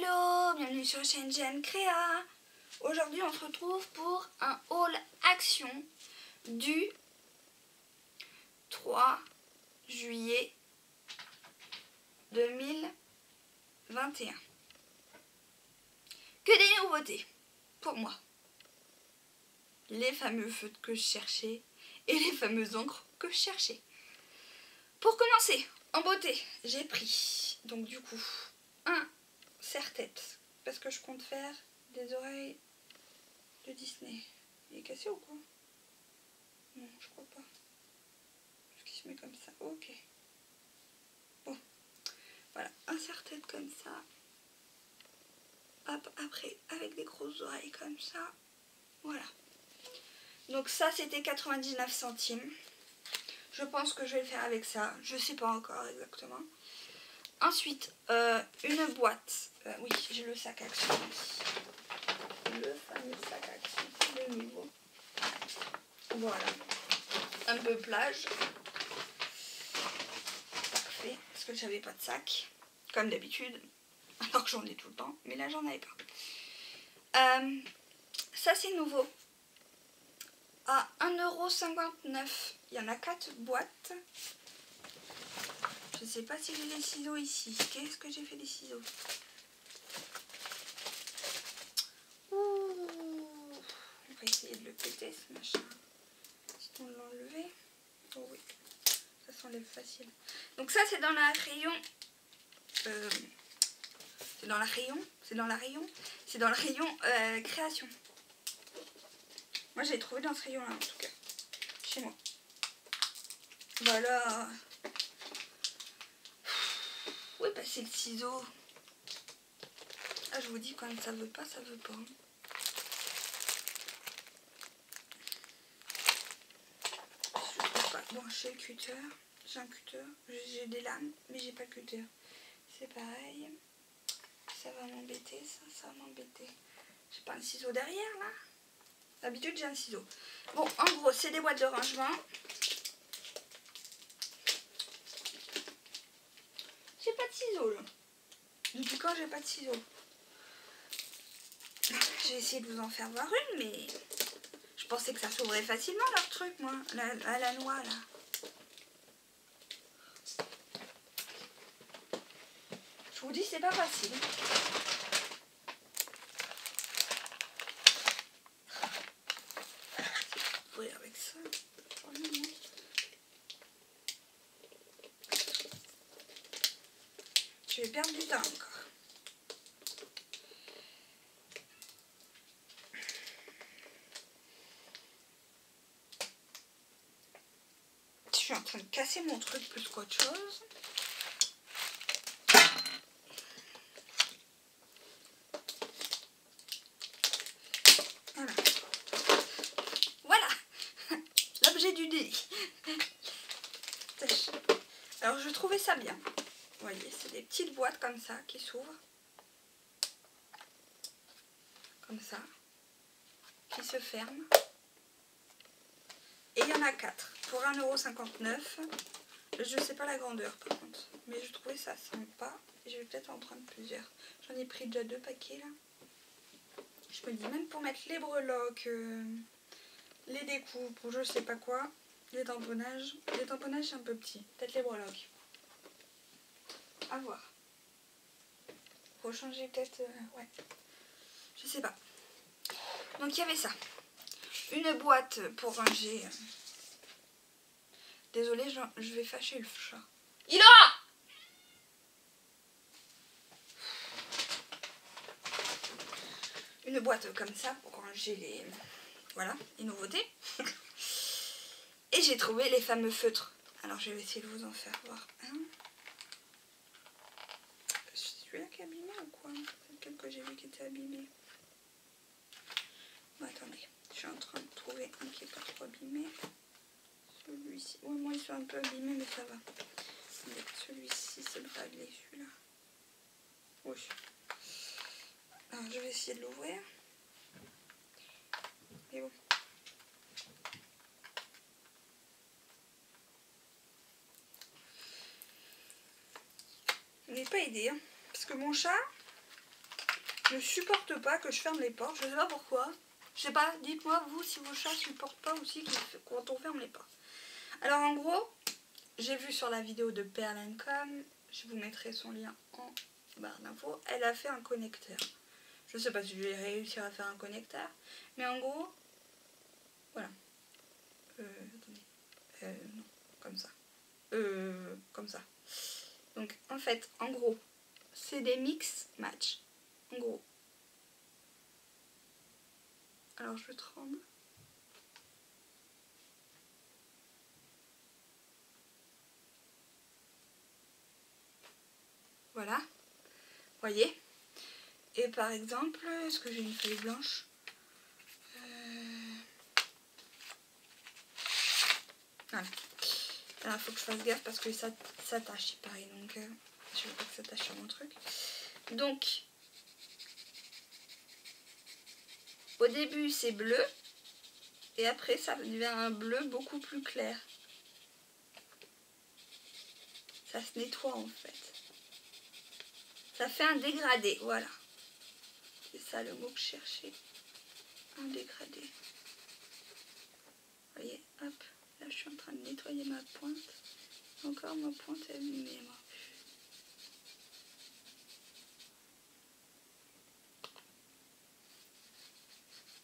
Hello, bienvenue sur Shenzhen Créa. Aujourd'hui on se retrouve pour un haul action du 3 juillet 2021. Que des nouveautés pour moi. Les fameux feutres que je cherchais et les fameuses encres que je cherchais. Pour commencer, en beauté, j'ai pris donc du coup un serre-tête parce que je compte faire des oreilles de Disney. Il est cassé ou quoi? Non, je crois pas. Est-ce qu'il se met comme ça? Ok. Bon, voilà, un serre-tête comme ça. Hop, après, avec des grosses oreilles comme ça. Voilà. Donc ça, c'était 99 centimes. Je pense que je vais le faire avec ça. Je sais pas encore exactement. Ensuite, une boîte. Oui, j'ai le sac action ici. Le fameux sac action, le nouveau. Voilà. Un peu plage. Parfait. Parce que j'avais pas de sac. Comme d'habitude. Alors que j'en ai tout le temps. Mais là, j'en avais pas. Ça, c'est nouveau. À 1,59 €. Il y en a 4 boîtes. Je sais pas si j'ai les ciseaux ici. Qu'est-ce que j'ai fait des ciseaux? Ouh. On va essayer de le péter ce machin. Si on l'enlever. Oh oui. Ça s'enlève facile. Donc ça c'est dans la rayon. C'est dans la rayon création. Moi j'ai trouvé dans ce rayon là en tout cas. Chez moi. Voilà. Où est passé le ciseau? Ah, je vous dis, quand ça veut pas, ça veut pas. Je trouve pas. Bon, j'ai le cutter. J'ai un cutter. J'ai des lames, mais j'ai pas le cutter. C'est pareil. Ça va m'embêter, ça va m'embêter. J'ai pas un ciseau derrière, là. D'habitude, j'ai un ciseau. Bon, en gros, c'est des boîtes de rangement. J'ai pas de ciseaux, là. Depuis quand j'ai pas de ciseaux? J'ai essayé de vous en faire voir une, mais je pensais que ça s'ouvrait facilement leur truc, moi, à la noix, là. Je vous dis, c'est pas facile. Ouvrir avec ça. Je vais perdre du temps encore. Je suis en train de casser mon truc plus qu'autre chose. Voilà. Voilà. L'objet du délit. Alors je trouvais ça bien. Vous voyez, c'est des petites boîtes comme ça qui s'ouvrent. Comme ça. Qui se ferment. Et il y en a 4 pour 1,59 €. Je ne sais pas la grandeur par contre. Mais je trouvais ça sympa. Et je vais peut-être en prendre plusieurs. J'en ai pris déjà 2 paquets là. Je me dis même pour mettre les breloques, les découpes ou je sais pas quoi. Les tamponnages. Les tamponnages c'est un peu petit. Peut-être les breloques. À voir. Faut changer peut-être. Ouais. Je sais pas. Donc il y avait ça. Une boîte pour ranger. Désolée, je vais fâcher le chat. Il a! Une boîte comme ça pour ranger les. Voilà, les nouveautés. Et j'ai trouvé les fameux feutres. Alors je vais essayer de vous en faire voir un. C'est celui-là qui est abîmé ou quoi? C'est lequel que j'ai vu qui était abîmé? Bon, attendez, je suis en train de trouver un qui est pas trop abîmé. Celui-ci. Oui, moi ils sont un peu abîmés, mais ça va. Celui-ci, c'est le râler, celui-là. Oui. Alors, je vais essayer de l'ouvrir. Et bon. Il n'est pas aidé, hein, parce que mon chat, ne supporte pas que je ferme les portes. Je sais pas pourquoi. Je sais pas, dites-moi vous si vos chats supportent pas aussi quand on ferme les portes. Alors en gros, j'ai vu sur la vidéo de Pearl & Com, je vous mettrai son lien en barre d'infos, elle a fait un connecteur. Je sais pas si je vais réussir à faire un connecteur, mais en gros, voilà. Attendez. Non, comme ça. Comme ça. Donc en fait, en gros, c'est des mix match. En gros. Alors je tremble. Voilà. Voyez. Et par exemple, est-ce que j'ai une feuille blanche? Voilà. Alors il faut que je fasse gaffe parce que ça tâche pareil. Donc je veux pas que ça tâche sur mon truc. Donc au début c'est bleu. Et après ça devient un bleu beaucoup plus clair. Ça se nettoie en fait. Ça fait un dégradé, voilà. C'est ça le mot que je cherchais. Un dégradé. Vous voyez, hop. Là je suis en train de nettoyer ma pointe. Encore ma pointe est abîmée.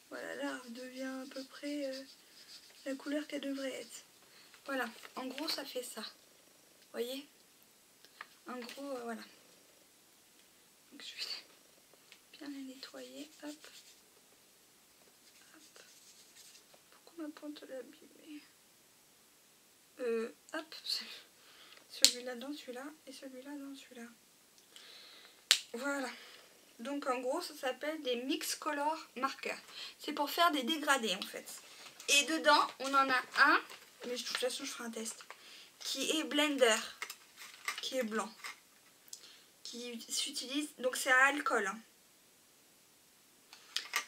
Voilà, là elle devient à peu près la couleur qu'elle devrait être. Voilà, en gros ça fait ça. Vous voyez? En gros, voilà. Donc je vais bien la nettoyer. Hop. Hop. Pourquoi ma pointe est abîmée? Hop. Celui-là dans celui-là et celui-là dans celui-là. Voilà. Donc en gros ça s'appelle des mix color marqueurs. C'est pour faire des dégradés en fait. Et dedans on en a un, mais de toute façon je ferai un test, qui est blender, qui est blanc, qui s'utilise, donc c'est à alcool. Hein.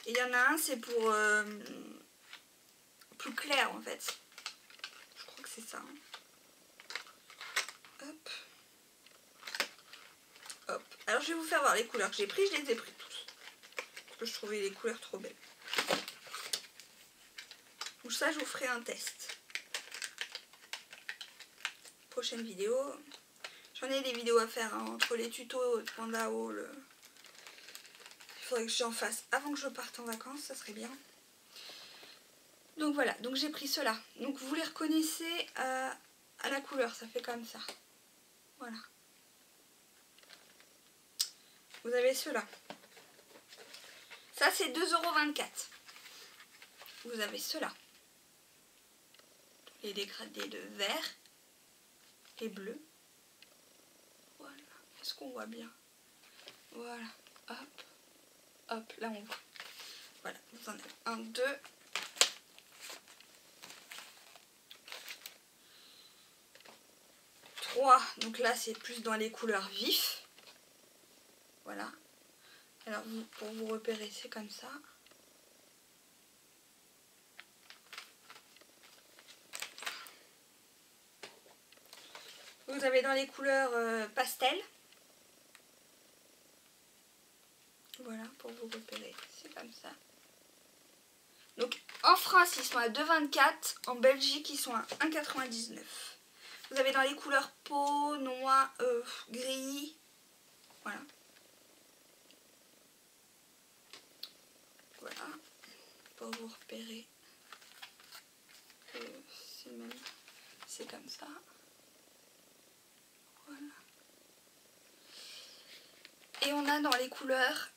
Et il y en a un c'est pour plus clair en fait. Je crois que c'est ça. Hein. Hop. Hop. Alors je vais vous faire voir les couleurs que j'ai pris, je les ai pris tous. Parce que je trouvais les couleurs trop belles. Donc ça je vous ferai un test. Prochaine vidéo. J'en ai des vidéos à faire hein, entre les tutos de Panda Haul. Il faudrait que j'en fasse avant que je parte en vacances, ça serait bien. Donc voilà, donc j'ai pris ceux-là. Donc vous les reconnaissez à la couleur, ça fait comme ça. Voilà. Vous avez ceux-là. Ça c'est 2,24 €. Vous avez ceux-là. Les dégradés de vert et bleu. Voilà. Est-ce qu'on voit bien? Voilà. Hop. Hop, là on voit. Voilà, vous en avez 1, 2. 3. Donc là c'est plus dans les couleurs vives. Voilà. Alors pour vous repérer c'est comme ça. Vous avez dans les couleurs pastel. Voilà, pour vous repérer, c'est comme ça. Donc en France, ils sont à 2,24 €. En Belgique, ils sont à 1,99 €. Vous avez dans les couleurs peau, noir, gris. Voilà. Voilà. Pour vous repérer. C'est comme ça. Voilà. Et on a dans les couleurs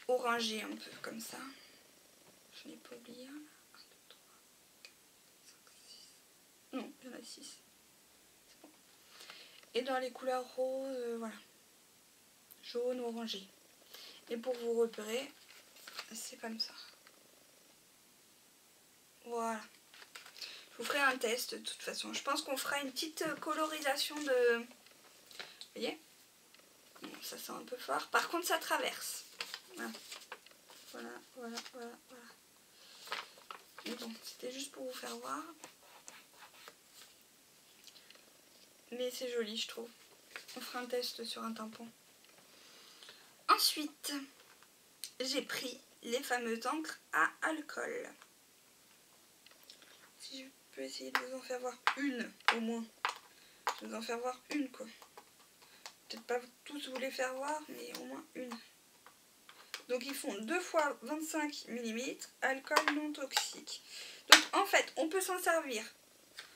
orangé un peu comme ça. Je n'ai pas oublié. 1, 2, 3, 4, 5, 6. Non, il y en a 6. C'est bon. Et dans les couleurs roses, voilà. Jaune, orangé. Et pour vous repérer, c'est comme ça. Voilà. Je vous ferai un test de toute façon. Je pense qu'on fera une petite colorisation de... Vous voyez? Bon, ça sent un peu fort. Par contre, ça traverse. Voilà. Voilà, voilà, voilà, voilà. Mais bon, c'était juste pour vous faire voir. Mais c'est joli, je trouve. On fera un test sur un tampon. Ensuite, j'ai pris les fameuses encres à alcool. Si je peux essayer de vous en faire voir une au moins. Je vais vous en faire voir une quoi. Peut-être pas tous vous les faire voir, mais au moins une. Donc ils font 2 fois 25 mm, alcool non toxique. Donc en fait, on peut s'en servir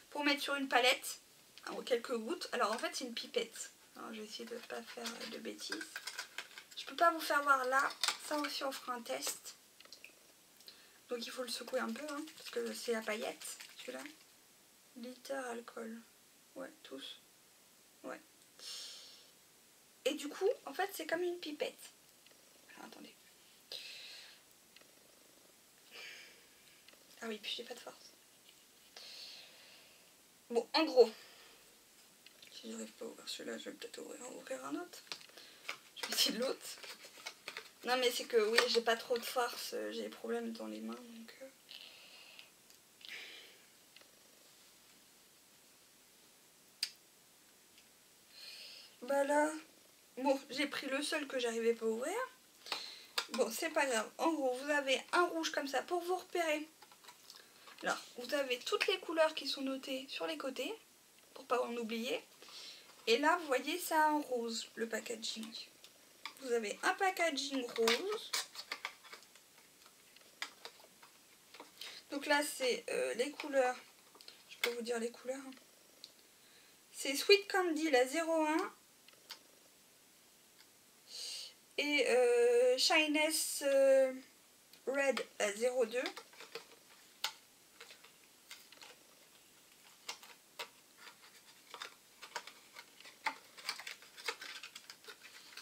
pour mettre sur une palette, quelques gouttes. Alors en fait, c'est une pipette. Alors, je vais essayer de ne pas faire de bêtises. Je peux pas vous faire voir là. Ça aussi, on fera un test. Donc il faut le secouer un peu, hein, parce que c'est la paillette, celui-là. Litre alcool. Ouais, tous. Ouais. Et du coup, en fait, c'est comme une pipette. Alors, attendez. Ah oui, puis j'ai pas de force. Bon, en gros, si j'arrive pas à ouvrir celui-là, je vais peut-être ouvrir un autre. Je vais essayer de l'autre. Non, mais c'est que oui, j'ai pas trop de force, j'ai des problèmes dans les mains, donc... Bah là, bon, j'ai pris le seul que j'arrivais pas à ouvrir. Bon, c'est pas grave. En gros, vous avez un rouge comme ça pour vous repérer. Alors, vous avez toutes les couleurs qui sont notées sur les côtés, pour pas en oublier. Et là, vous voyez, ça en rose, le packaging. Vous avez un packaging rose. Donc là, c'est les couleurs. Je peux vous dire les couleurs. C'est Sweet Candy, la 01. Et Shyness Red, la 02.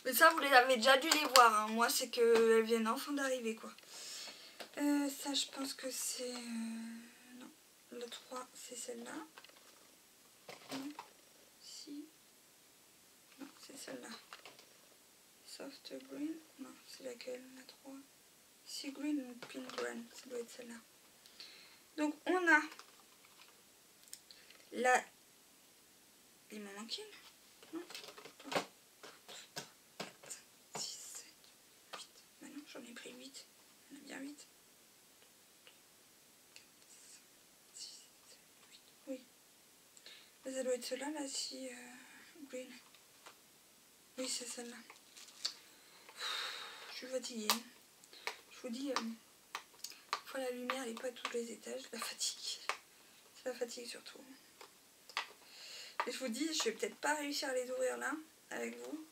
Mais ça, vous les avez déjà dû les voir. Hein. Moi, c'est qu'elles viennent enfin d'arriver, quoi. Ça, je pense que c'est... non, le 3, c'est celle-là. Non, si. Non, c'est celle-là. Soft Green. Non, c'est laquelle, la 3. Sea Green ou Pink Green. Ça doit être celle-là. Donc, on a la... Il m'en manque une. Non, 6, 7, 8. Bah non, j'en ai pris 8. On a bien 8. 4, 5, 6, 7, 8. Oui. Mais ça doit être celle-là, là, si... green. Oui, c'est celle-là. Je suis fatiguée. Je vous dis, fois la lumière, elle n'est pas à tous les étages. La fatigue. C'est la fatigue surtout. Et je vous dis, je vais peut-être pas réussir à les ouvrir là, avec vous.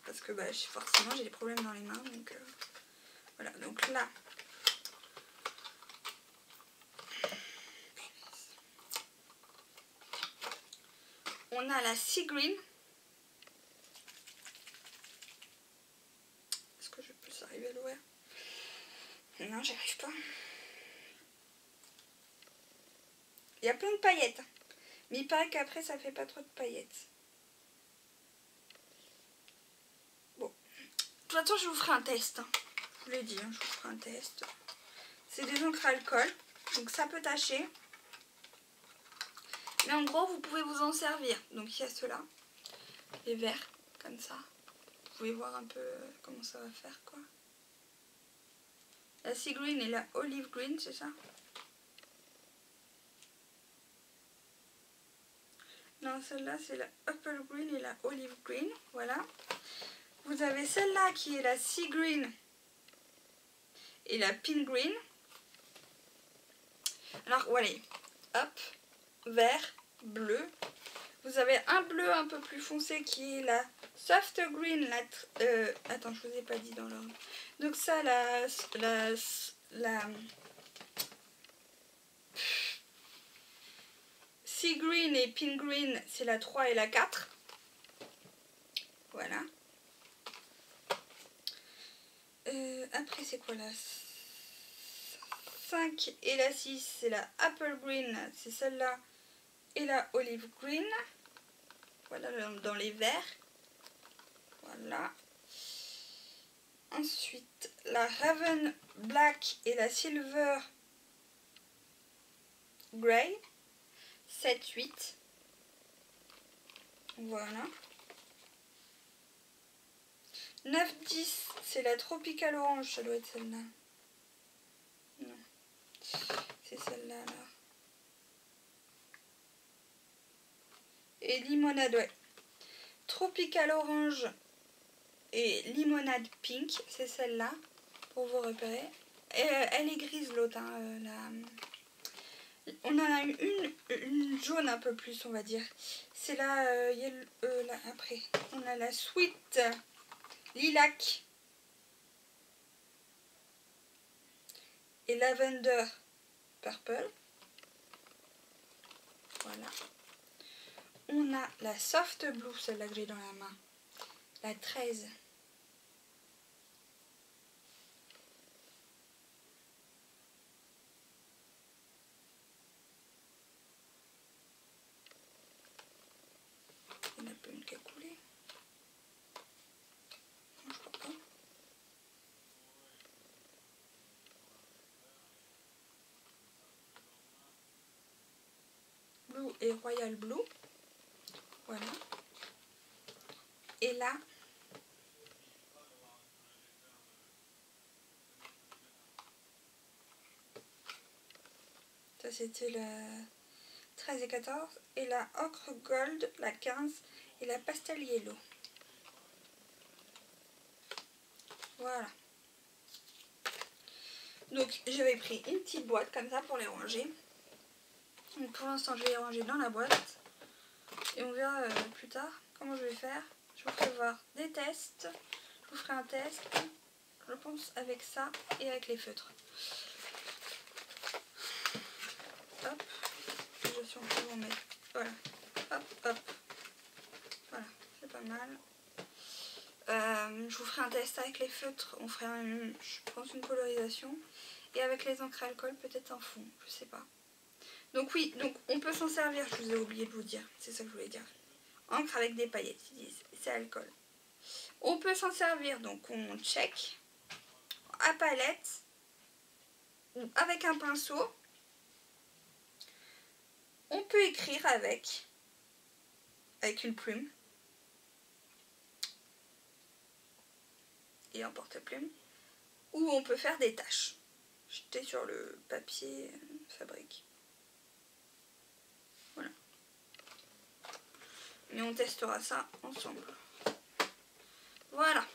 Parce que bah, forcément, j'ai des problèmes dans les mains. Donc voilà, donc là. On a la Sea Green. Est-ce que je peux arriver à l'ouvrir? Non, j'y arrive pas. Il y a plein de paillettes. Mais il paraît qu'après, ça fait pas trop de paillettes. Bon. De toute façon, je vous ferai un test. Je vous l'ai dit, hein, je vous ferai un test. C'est des encres à alcool. Donc ça peut tacher. Mais en gros, vous pouvez vous en servir. Donc il y a ceux-là. Les verts, comme ça. Vous pouvez voir un peu comment ça va faire, quoi. La Sea Green et la Olive Green, c'est ça? Non, celle-là, c'est la Apple Green et la Olive Green. Voilà. Vous avez celle-là qui est la Sea Green et la Pink Green. Alors, voilà. Hop. Vert, bleu. Vous avez un bleu un peu plus foncé qui est la Soft Green. Attends, je vous ai pas dit dans l'ordre. Donc ça, la Sea Green et Pink Green, c'est la 3 et la 4. Voilà. Après, c'est quoi la 5 et la 6, c'est la Apple Green, c'est celle-là. Et la Olive Green. Voilà, dans les verts. Voilà. Ensuite, la Raven Black et la Silver Grey. 7, 8. Voilà. 9-10, c'est la Tropical Orange, ça doit être celle-là. Non, c'est celle-là, là. Et limonade, ouais. Tropical Orange et limonade pink, c'est celle-là, pour vous repérer. Et, elle est grise, l'autre, hein, on en a une jaune un peu plus, on va dire. C'est là, là, après. On a la Sweet Lilac et Lavender Purple. Voilà. On a la Soft Blue, celle-là que j'ai dans la main. La 13. Il n'y en a pas une qui a coulé. Non, je crois pas. Blue et Royal Blue. Voilà. Et là, ça c'était la 13 et 14. Et la Ocre Gold, la 15. Et la Pastel Yellow. Voilà. Donc j'avais pris une petite boîte comme ça pour les ranger. Donc pour l'instant je vais les ranger dans la boîte. Et on verra plus tard comment je vais faire. Je vous ferai voir des tests. Je vous ferai un test, je pense, avec ça et avec les feutres. Hop. Je suis en train de vous mettre. Voilà. Hop, hop. Voilà, c'est pas mal. Je vous ferai un test avec les feutres. On fera, je pense, une colorisation. Et avec les encres alcool, peut-être un fond. Je sais pas. Donc oui, donc on peut s'en servir. Je vous ai oublié de vous dire. C'est ça que je voulais dire. Encre avec des paillettes, ils disent. C'est alcool. On peut s'en servir. Donc on check. À palette. Ou avec un pinceau. On peut écrire avec une plume. Et un porte-plume. Ou on peut faire des taches. Jeter sur le papier fabrique. Voilà. Mais on testera ça ensemble. Voilà.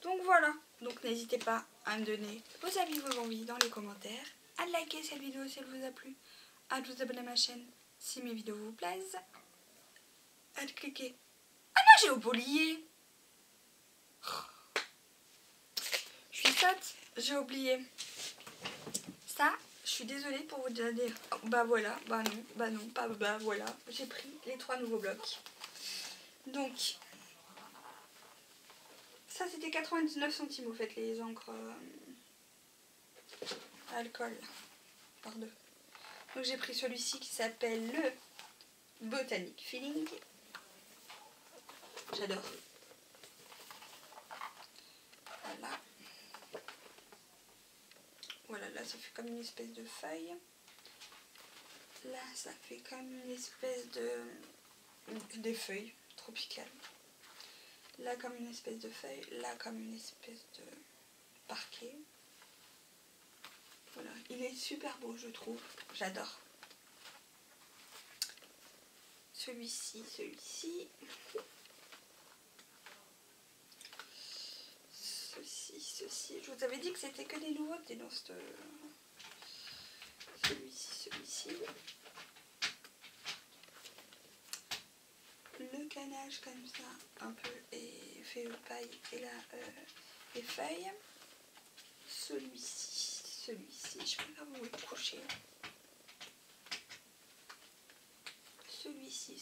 Donc voilà. Donc n'hésitez pas à me donner vos avis, vos envies dans les commentaires. À liker cette vidéo si elle vous a plu. À vous abonner à ma chaîne si mes vidéos vous plaisent. À cliquer. Ah non, j'ai oublié. Je suis sotte. J'ai oublié. Ça, je suis désolée pour vous dire. Bah voilà, bah non, pas bah voilà. J'ai pris les 3 nouveaux blocs. Donc, ça c'était 99 centimes, vous faites les encres alcool par 2. Donc j'ai pris celui-ci qui s'appelle le Botanic Feeling. J'adore. Voilà. Voilà, là ça fait comme une espèce de feuille. Là ça fait comme une espèce de... des feuilles tropicales. Là comme une espèce de feuille. Là comme une espèce de parquet. Voilà, il est super beau je trouve. J'adore. Celui-ci. Ceci. Je vous avais dit que c'était que des nouveautés dans cette... Celui-ci. Le canage comme ça, un peu, et fait paille, et là, les feuilles. Celui-ci, je peux pas vous le coucher. Celui-ci.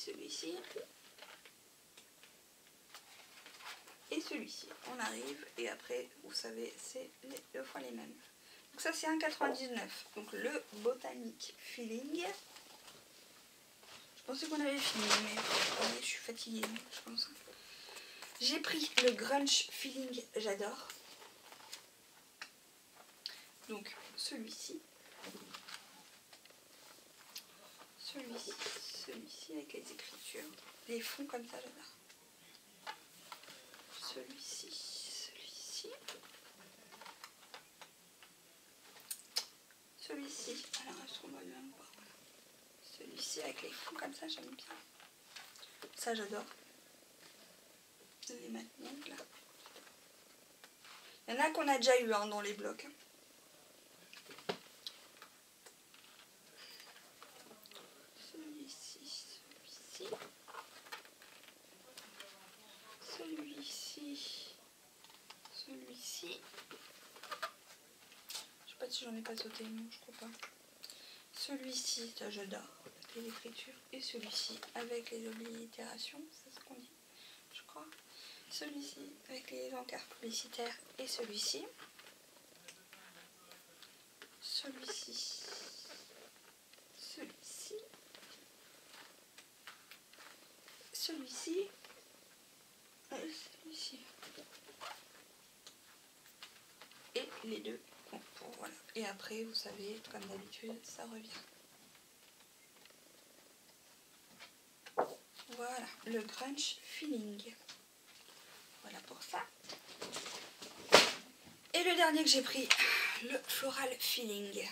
Et celui-ci. On arrive, et après, vous savez, c'est 2 fois les mêmes. Donc ça, c'est 1,99. Donc le Botanic Feeling. Je pensais qu'on avait fini, mais je suis fatiguée, je pense. J'ai pris le Grunge Feeling, j'adore. Donc celui-ci. celui-ci avec les écritures. Les fonds comme ça, j'adore. Celui-ci. Celui-ci. Alors, est-ce qu'on va bien le voir? Celui-ci avec les fonds comme ça, j'aime bien. Ça, j'adore. Les maintenant, là. Il y en a qu'on a déjà eu dans les blocs. Celui-ci. Je sais pas si j'en ai pas sauté, non, je crois pas. Celui-ci, ça j'adore, avec l'écriture. Et celui-ci avec les oblitérations, c'est ce qu'on dit, je crois. Celui-ci avec les encarts publicitaires et celui-ci. Celui-ci. Celui-ci. Celui-ci. Celui-ci. Et les deux. Bon, voilà. Et après, vous savez, comme d'habitude, ça revient. Voilà, le Grunge Feeling. Voilà pour ça. Et le dernier que j'ai pris, le Floral Feeling.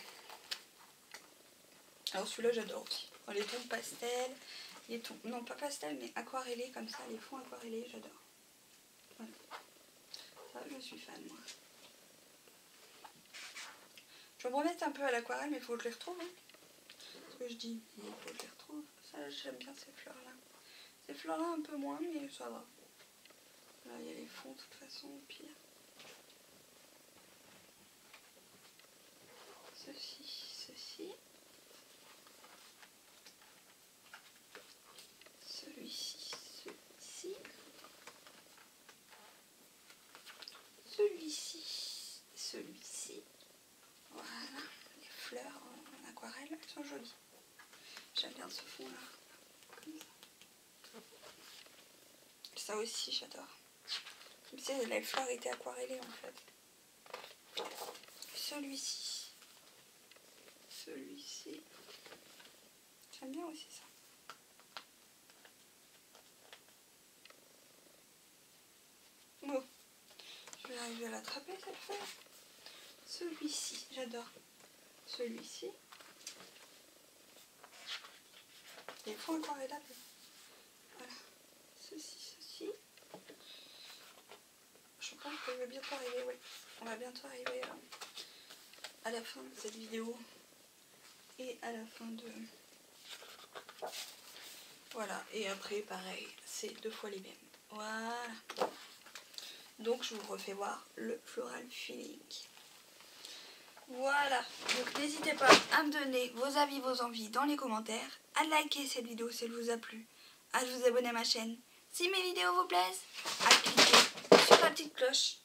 Alors celui-là, j'adore aussi. Les tons pastel, les tons, non pas pastel, mais aquarellés comme ça, les fonds aquarellés, j'adore. Voilà. Ça, je suis fan, moi. Je vais me remettre un peu à l'aquarelle, mais il faut que je les retrouve. Hein. Ce que je dis, il faut que je les retrouve. Ça, j'aime bien ces fleurs-là. Ces fleurs-là, un peu moins, mais ça va. Là, il y a les fonds, de toute façon, au pire. Ceci. Celui-ci. Voilà, les fleurs en aquarelle, elles sont jolies. J'aime bien ce fond là. Comme ça. Ça aussi, j'adore. Comme si les fleurs étaient aquarellées en fait. Celui-ci. J'aime bien aussi ça. Bon, je vais arriver à l'attraper cette fois. Celui-ci, j'adore. Celui-ci. Les fonds aquarellables. Voilà. Ceci. Je pense que je vais bientôt arriver, oui. On va bientôt arriver à la fin de cette vidéo. Et à la fin de... Voilà. Et après, pareil, c'est 2 fois les mêmes. Voilà. Donc, je vous refais voir le Floral Feeling. Voilà, donc n'hésitez pas à me donner vos avis, vos envies dans les commentaires, à liker cette vidéo si elle vous a plu, à vous abonner à ma chaîne si mes vidéos vous plaisent, à cliquer sur la petite cloche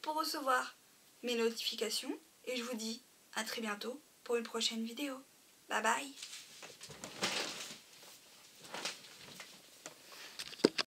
pour recevoir mes notifications et je vous dis à très bientôt pour une prochaine vidéo. Bye bye.